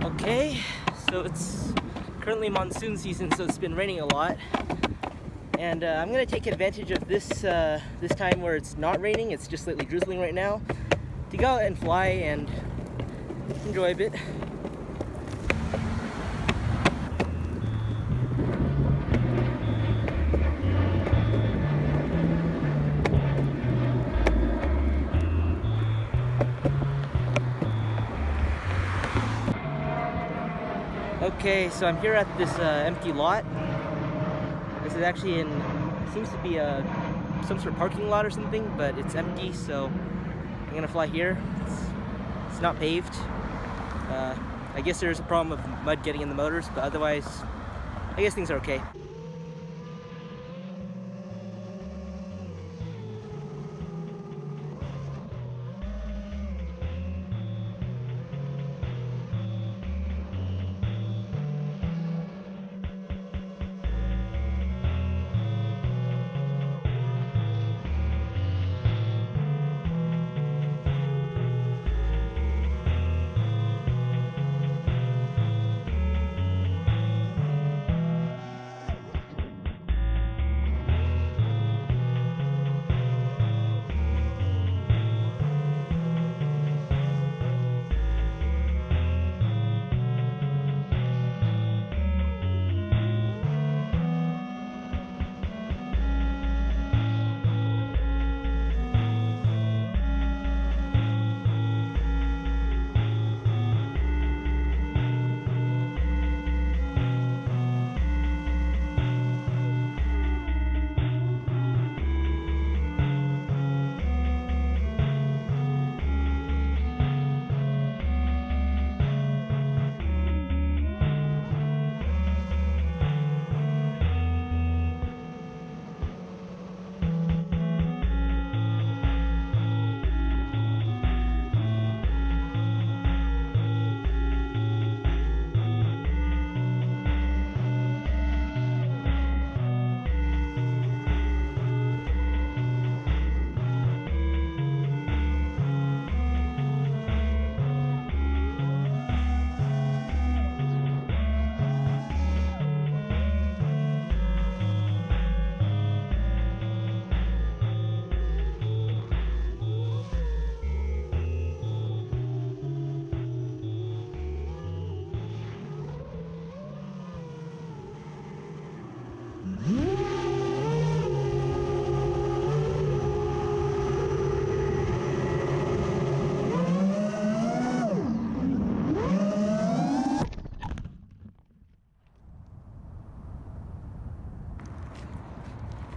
Okay, so it's currently monsoon season, so it's been raining a lot, and I'm gonna take advantage of this this time where it's not raining, it's just slightly drizzling right now, to go out and fly and enjoy a bit. Okay, so I'm here at this empty lot. This is actually seems to be some sort of parking lot or something, but it's empty, so I'm gonna fly here. It's not paved. I guess there's a problem of mud getting in the motors, but otherwise, I guess things are okay.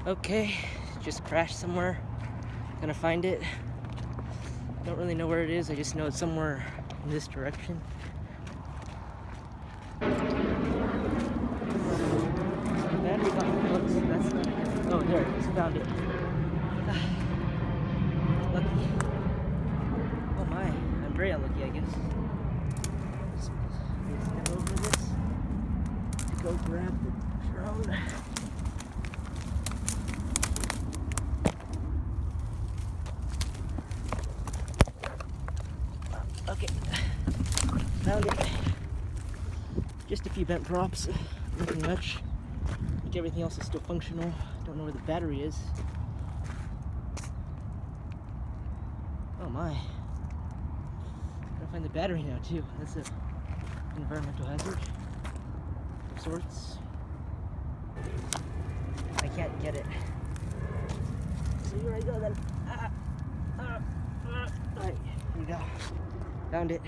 Okay, just crashed somewhere. Gonna find it. Don't really know where it is, I just know it's somewhere in this direction. Battery got looks, that's not it. Oh, there, just found it. Lucky. Oh my, I'm very unlucky, I guess. Just step over this to go grab the drone. Okay, found it. Just a few bent props, nothing much. I think everything else is still functional. Don't know where the battery is. Oh my. Gotta find the battery now too. That's an environmental hazard of sorts. I can't get it. So here I go then. Alright, here we go. Found it.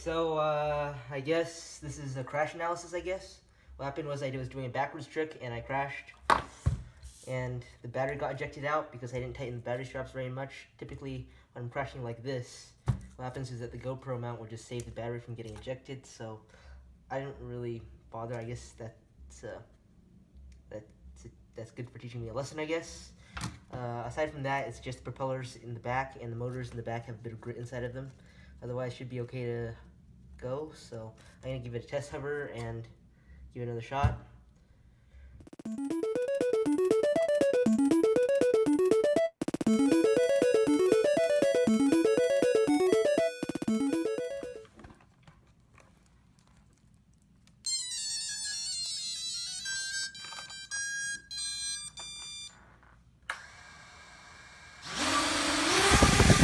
So I guess this is a crash analysis, I guess. What happened was I was doing a backwards trick and I crashed. and the battery got ejected out because I didn't tighten the battery straps very much. Typically, when I'm crashing like this, what happens is that the GoPro mount will just save the battery from getting ejected, so I didn't really bother. I guess that's good for teaching me a lesson, I guess. Aside from that, it's just the propellers in the back and the motors in the back have a bit of grit inside of them. Otherwise, it should be okay to go. So I'm gonna give it a test hover and give it another shot.